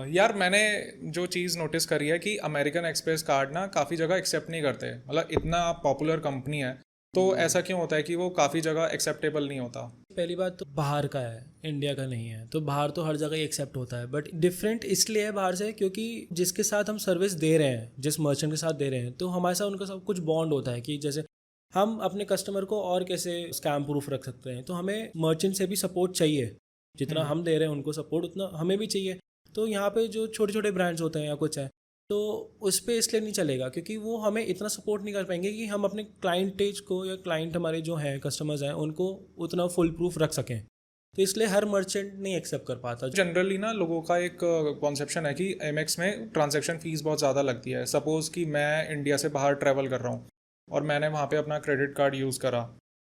यार मैंने जो चीज़ नोटिस करी है कि अमेरिकन एक्सप्रेस कार्ड ना काफ़ी जगह एक्सेप्ट नहीं करते, मतलब इतना पॉपुलर कंपनी है तो ऐसा क्यों होता है कि वो काफ़ी जगह एक्सेप्टेबल नहीं होता। पहली बात तो बाहर का है, इंडिया का नहीं है, तो बाहर तो हर जगह ही एक्सेप्ट होता है, बट डिफरेंट इसलिए है बाहर से क्योंकि जिसके साथ हम सर्विस दे रहे हैं, जिस मर्चेंट के साथ दे रहे हैं, तो हमारे साथ उनका सब कुछ बॉन्ड होता है कि जैसे हम अपने कस्टमर को और कैसे स्कैम प्रूफ रख सकते हैं, तो हमें मर्चेंट से भी सपोर्ट चाहिए। जितना हम दे रहे हैं उनको सपोर्ट, उतना हमें भी चाहिए। तो यहाँ पे जो छोटे छोटे ब्रांड्स होते हैं या कुछ है, तो उस पर इसलिए नहीं चलेगा क्योंकि वो हमें इतना सपोर्ट नहीं कर पाएंगे कि हम अपने क्लाइंटेज को या क्लाइंट हमारे जो हैं कस्टमर्स हैं उनको उतना फुल प्रूफ रख सकें। तो इसलिए हर मर्चेंट नहीं एक्सेप्ट कर पाता। जनरली ना लोगों का एक कॉन्सेप्शन है कि एमएक्स में ट्रांजैक्शन फीस बहुत ज़्यादा लगती है। सपोज़ कि मैं इंडिया से बाहर ट्रैवल कर रहा हूँ और मैंने वहाँ पे अपना क्रेडिट कार्ड यूज़ करा,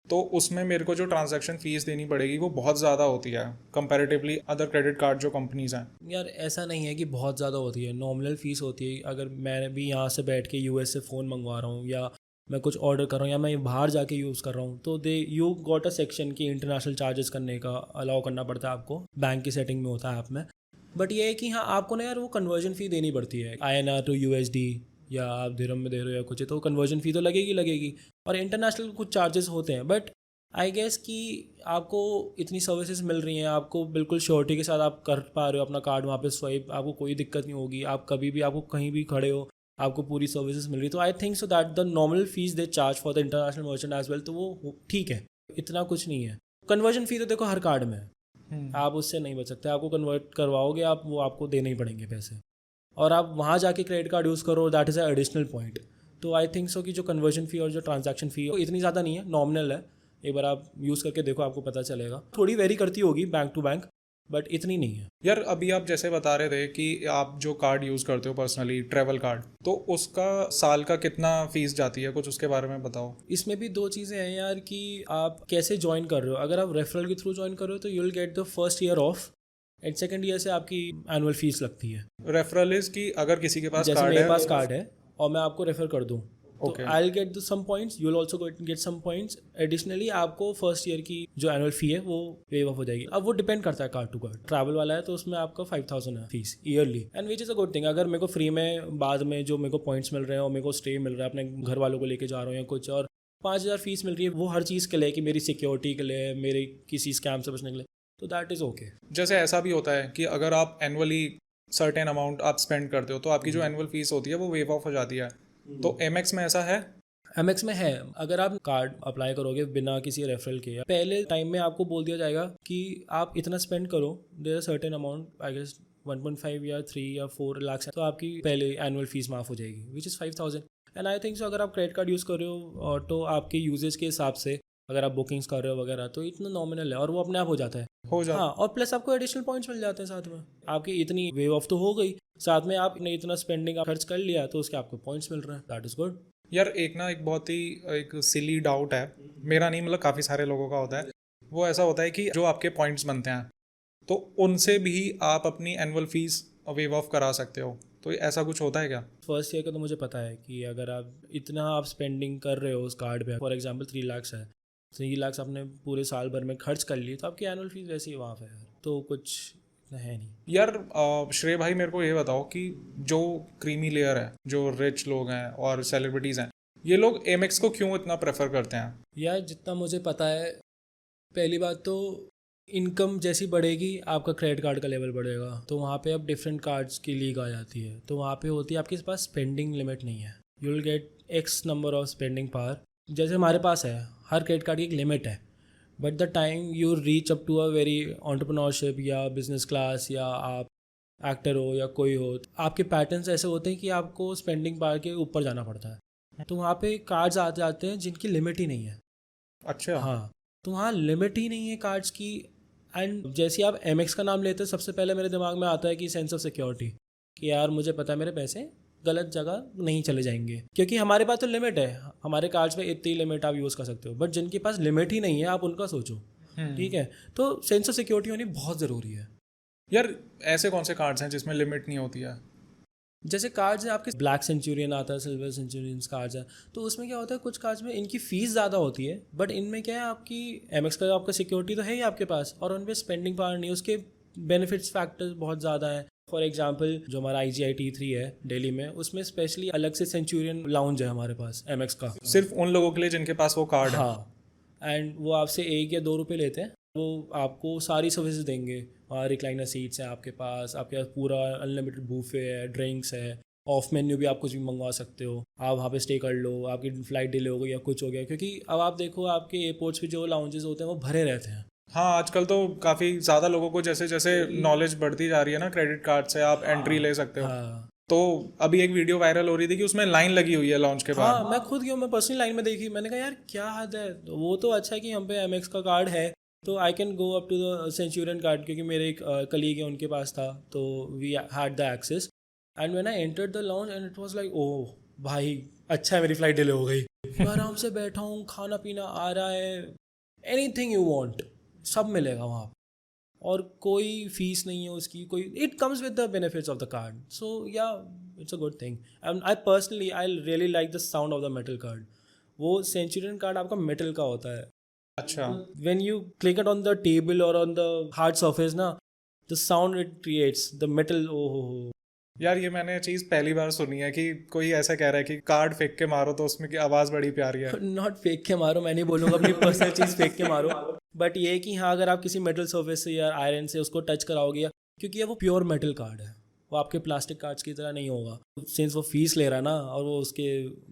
तो उसमें मेरे को जो ट्रांजैक्शन फ़ीस देनी पड़ेगी वो बहुत ज़्यादा होती है कंपैरेटिवली अदर क्रेडिट कार्ड जो कंपनीज़ हैं। यार ऐसा नहीं है कि बहुत ज़्यादा होती है, नॉमिनल फ़ीस होती है। अगर मैं भी यहाँ से बैठ के यूएस से फ़ोन मंगवा रहा हूँ या मैं कुछ ऑर्डर कर रहा हूँ या मैं बाहर जाके यूज़ कर रहा हूँ, तो दे यू गॉट अ सेक्शन की इंटरनेशनल चार्जेस करने का अलाउ करना पड़ता है आपको, बैंक की सेटिंग में होता है ऐप में। बट ये है कि हाँ, आपको ना यार वो कन्वर्जन फ़ी देनी पड़ती है, INR टू USD, या आप दिरहम में दे रहे हो या कुछ है, तो कन्वर्जन फ़ी तो लगेगी। और इंटरनेशनल कुछ चार्जेस होते हैं, बट आई गेस कि आपको इतनी सर्विसेज मिल रही हैं, आपको बिल्कुल श्योरिटी के साथ आप कर पा रहे हो अपना कार्ड वहाँ पे स्वाइप, आपको कोई दिक्कत नहीं होगी। आप कभी भी, आपको कहीं भी खड़े हो, आपको पूरी सर्विसेज मिल रही। तो I think so that the normal fees they charge for the international merchant as well, तो वो ठीक है, इतना कुछ नहीं है। कन्वर्जन फ़ी तो देखो हर कार्ड में है, आप उससे नहीं बच सकते। आपको कन्वर्ट करवाओगे आप, वो आपको देने ही पड़ेंगे पैसे। और आप वहाँ जाके क्रेडिट कार्ड यूज़ करो, that is a additional point. तो आई थिंक सो कि जो कन्वर्जन फ़ी और जो ट्रांजैक्शन फ़ी है इतनी ज़्यादा नहीं है, नॉमिनल है। एक बार आप यूज़ करके देखो, आपको पता चलेगा। थोड़ी वेरी करती होगी बैंक टू बैंक, बट इतनी नहीं है। यार अभी आप जैसे बता रहे थे कि आप जो कार्ड यूज़ करते हो पर्सनली ट्रैवल कार्ड, तो उसका साल का कितना फीस जाती है, कुछ उसके बारे में बताओ। इसमें भी दो चीज़ें हैं यार कि आप कैसे ज्वाइन कर रहे हो। अगर आप रेफरल के थ्रू ज्वाइन कर रहे हो तो you will get the first year of, and second year से आपकी एनुअल फीस लगती है। रेफरल इज कि अगर किसी के पास जैसे कार्ड मेरे है पास तो। कार्ड है और मैं आपको रेफर कर दूँ, तो okay. I will get some points, you will also get some points. Additionally आपको फर्स्ट ईयर की जो एनुअल फी है वो वेव ऑफ हो जाएगी। अब वो डिपेंड करता है कार्ड टू कार्ड। ट्रैवल वाला है तो उसमें आपका 5000 है fees yearly, and which is a good thing. अगर मेरे को फ्री में बाद में जो मेरे को पॉइंट्स मिल रहे हैं और मेरे को स्टे मिल रहा है, अपने घर वालों को लेके जा रहा हूँ या कुछ, और 5000 फीस मिल रही है, वो हर चीज़ के लिए कि मेरी सिक्योरिटी के लिए, मेरे किसी स्कैम से बचने के लिए, तो दैट इज़ ओके। जैसे ऐसा भी होता है कि अगर आप एनुअली सर्टेन अमाउंट आप स्पेंड करते हो तो आपकी जो एनुअल फीस होती है वो वेव ऑफ हो जाती है, तो एमएक्स में ऐसा है। MX में है, अगर आप कार्ड अप्लाई करोगे बिना किसी रेफरल के, पहले टाइम में आपको बोल दिया जाएगा कि आप इतना स्पेंड करो, there certain amount, I guess 1.5 या 3 या 4 लाख, तो आपकी पहले एनुअल फीस माफ़ हो जाएगी, which is 5000। And I think सो अगर आप क्रेडिट कार्ड यूज़ कर रहे हो तो आपके यूजेज के हिसाब से, अगर आप बुकिंग्स कर रहे हो वगैरह, तो इतना नॉमिनल है और वो अपने आप हो जाता है। हो हाँ, जाता। और प्लस आपको एडिशनल पॉइंट्स मिल जाते हैं साथ में। आपकी इतनी वेव ऑफ तो हो गई, साथ में आपने इतना स्पेंडिंग खर्च कर लिया तो उसके आपको पॉइंट्स मिल रहे हैं, दैट इज़ गुड। यार एक ना एक बहुत ही एक सिली डाउट है, मेरा नहीं मतलब काफ़ी सारे लोगों का होता है। वो ऐसा होता है कि जो आपके पॉइंट्स बनते हैं तो उनसे भी आप अपनी एनुअल फीस वेव ऑफ करा सकते हो, तो ऐसा कुछ होता है क्या। फर्स्ट ईयर का तो मुझे पता है कि अगर आप इतना आप स्पेंडिंग कर रहे हो उस कार्ड पे, फॉर एग्जांपल 3 लाख है, 3 लाख आपने पूरे साल भर में खर्च कर लिए, तो आपकी एनुअल फीस वैसे ही माफ है यार, तो कुछ इतना है नहीं। यार श्रेय भाई मेरे को ये बताओ कि जो क्रीमी लेयर है, जो रिच लोग हैं और सेलिब्रिटीज़ हैं, ये लोग एमएक्स को क्यों इतना प्रेफर करते हैं। यार जितना मुझे पता है, पहली बात तो इनकम जैसी बढ़ेगी आपका क्रेडिट कार्ड का लेवल बढ़ेगा, तो वहाँ पे अब डिफरेंट कार्ड्स की लीग आ जाती है। तो वहाँ पे होती है आपके पास स्पेंडिंग लिमिट नहीं है, you will get x number of spending power. जैसे हमारे पास है, हर क्रेडिट कार्ड की एक लिमिट है, but the time you reach up to a very entrepreneurship या बिजनेस क्लास, या आप एक्टर हो या कोई हो, तो आपके पैटर्न्स ऐसे होते हैं कि आपको स्पेंडिंग पावर के ऊपर जाना पड़ता है। तो वहाँ पे कार्ड्स आ जाते हैं जिनकी लिमिट ही नहीं है। अच्छा। हाँ, तो वहाँ लिमिट ही नहीं है कार्ड्स की। एंड जैसे ही आप MX का नाम लेते हैं, सबसे पहले मेरे दिमाग में आता है कि सेंस ऑफ सिक्योरिटी, कि यार मुझे पता है मेरे पैसे गलत जगह नहीं चले जाएंगे, क्योंकि हमारे पास तो लिमिट है, हमारे कार्ड्स में इतनी लिमिट आप यूज़ कर सकते हो। बट जिनके पास लिमिट ही नहीं है, आप उनका सोचो, ठीक है। तो सेंस ऑफ सिक्योरिटी होनी बहुत ज़रूरी है। यार ऐसे कौन से कार्ड्स हैं जिसमें लिमिट नहीं होती है। जैसे कार्ड्स हैं आपके, ब्लैक सेंचुरियन आता है, सिल्वर सेंचुरियन कार्ड्स हैं, तो उसमें क्या होता है, कुछ कार्ड्स में इनकी फ़ीस ज़्यादा होती है, बट इनमें क्या है, आपकी MX का आपका सिक्योरिटी तो है ही आपके पास, और उन पर स्पेंडिंग पावर नहीं, उसके बेनिफिट्स फैक्टर्स बहुत ज़्यादा हैं। फॉर एग्जांपल जो हमारा IGI-T3 है दिल्ली में, उसमें स्पेशली अलग से सेंचुरियन लाउंज है हमारे पास MX का। सिर्फ उन लोगों के लिए जिनके पास वो कार्ड है। हाँ, एंड वो आपसे 1 या 2 रुपये लेते हैं, वो आपको सारी सर्विसेज देंगे। वहाँ रिक्लाइनर सीट्स हैं आपके पास पूरा अनलिमिटेड बूफे है, ड्रिंक्स है, ऑफ मेन्यू भी आप कुछ भी मंगवा सकते हो। आप वहाँ पे स्टे कर लो, आपकी फ़्लाइट डिले हो गई या कुछ हो गया, क्योंकि अब आप देखो आपके एयरपोर्ट्स पे जो लाउंजेस होते हैं वो भरे रहते हैं। हाँ, आजकल तो काफ़ी ज़्यादा लोगों को जैसे जैसे नॉलेज बढ़ती जा रही है ना, क्रेडिट कार्ड से आप एंट्री ले सकते हो। हाँ तो अभी एक वीडियो वायरल हो रही थी कि उसमें लाइन लगी हुई है लॉन्च के बाद। हाँ, मैं खुद गया, मैं पर्सनल लाइन में देखी, मैंने कहा यार क्या हद है। तो वो तो अच्छा है कि हम पे MX का कार्ड है, तो I can go up to the centurion card, क्योंकि मेरे एक कलीग है उनके पास था, तो we had the access. And when I entered the lounge and it was like oh भाई, अच्छा है मेरी फ्लाइट डिले हो गई। मैं आराम से बैठा हूँ, खाना पीना आ रहा है, एनीथिंग यू वांट सब मिलेगा वहाँ, और कोई फीस नहीं है उसकी, कोई, it comes with the benefits of the card. So yeah it's a good thing. And I personally I really like the sound of the metal card. वो सेंचुरियन कार्ड आपका मेटल का होता है। अच्छा। When you click it on the table और on the hard surface ना, the sound it creates the metal, ओ हो। यार ये मैंने चीज़ पहली बार सुनी है कि कोई ऐसा कह रहा है कि कार्ड फेंक के मारो तो उसमें की आवाज़ बड़ी प्यारी है। नॉट फेंक के मारो, मैं नहीं बोलूँगा अपनी पर्सनल चीज़ फेंक के मारो, बट ये है कि हाँ, अगर आप किसी मेटल सरफेस से या आयरन से उसको टच कराओगे, या क्योंकि ये वो प्योर मेटल कार्ड है, वो आपके प्लास्टिक कार्ड्स की तरह नहीं होगा। सिंस वो फीस ले रहा है ना, और वो उसके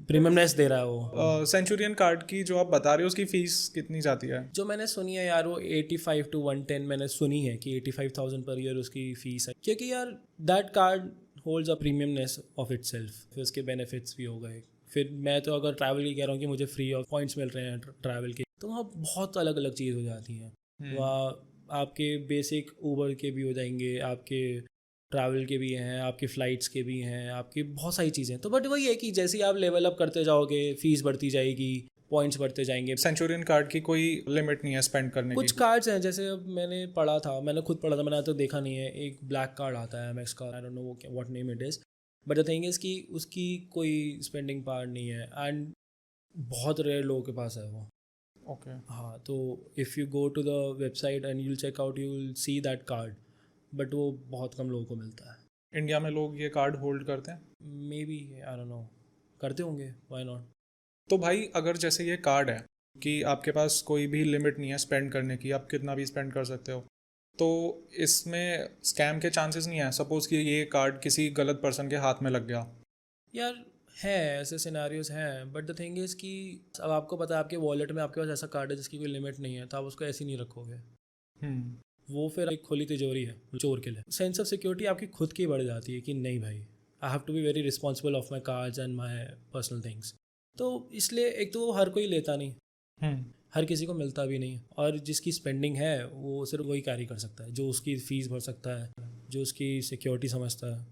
प्रीमियमनेस दे रहा है वो। सेंचुरियन कार्ड की जो आप बता रहे हो उसकी फीस कितनी जाती है? जो मैंने सुनी है यार, वो 85 to 110 मैंने सुनी है कि 85,000 पर ईयर उसकी फीस है, क्योंकि यार that card holds a premiumness of it self. फिर उसके बेनिफिट्स भी हो गए। फिर मैं तो अगर ट्रैवल की कह रहा हूँ कि मुझे फ्री ऑफ पॉइंट्स मिल रहे हैं ट्रैवल के, तो वहाँ बहुत अलग अलग चीज़ हो जाती हैं। वहाँ आपके बेसिक ऊबर के भी हो जाएंगे, आपके ट्रैवल के भी हैं, आपके फ़्लाइट्स के भी हैं, आपकी बहुत सारी चीज़ें। तो बट वही है कि जैसे ही आप लेवल अप करते जाओगे, फीस बढ़ती जाएगी, पॉइंट्स बढ़ते जाएंगे। सेंचुरियन कार्ड की कोई लिमिट नहीं है स्पेंड करने कुछ की? कार्ड्स हैं, जैसे अब मैंने पढ़ा था, मैंने खुद पढ़ा था, मैंने तो देखा नहीं है, एक ब्लैक कार्ड आता है MX का, I don't know what name it is, but the thing is कि उसकी कोई स्पेंडिंग पावर नहीं है, एंड बहुत रेयर लोगों के पास है वो। ओके। हाँ, तो if you go to the website and you'll check out, you will see that card, but वो बहुत कम लोगों को मिलता है। इंडिया में लोग ये कार्ड होल्ड करते हैं? May be, I don't know, करते होंगे, व्हाई नॉट। तो भाई अगर जैसे ये कार्ड है कि आपके पास कोई भी लिमिट नहीं है स्पेंड करने की, आप कितना भी स्पेंड कर सकते हो, तो इसमें स्कैम के चांसेस नहीं है? सपोज कि ये कार्ड किसी गलत पर्सन के हाथ में लग गया। यार है, ऐसे सिनेरियोज हैं, बट द थिंग इज़ कि अब आपको पता है आपके वॉलेट में आपके पास ऐसा कार्ड है जिसकी कोई लिमिट नहीं है, तो आप उसको ऐसे ही नहीं रखोगे। वो फिर एक खुली तिजोरी है चोर के लिए। सेंस ऑफ सिक्योरिटी आपकी खुद की बढ़ जाती है कि नहीं भाई, I have to be very responsible of my cards and my personal things. तो इसलिए एक तो वो हर कोई लेता नहीं, हर किसी को मिलता भी नहीं, और जिसकी स्पेंडिंग है वो सिर्फ वही कैरी कर सकता है, जो उसकी फ़ीस भर सकता है, जो उसकी सिक्योरिटी समझता है।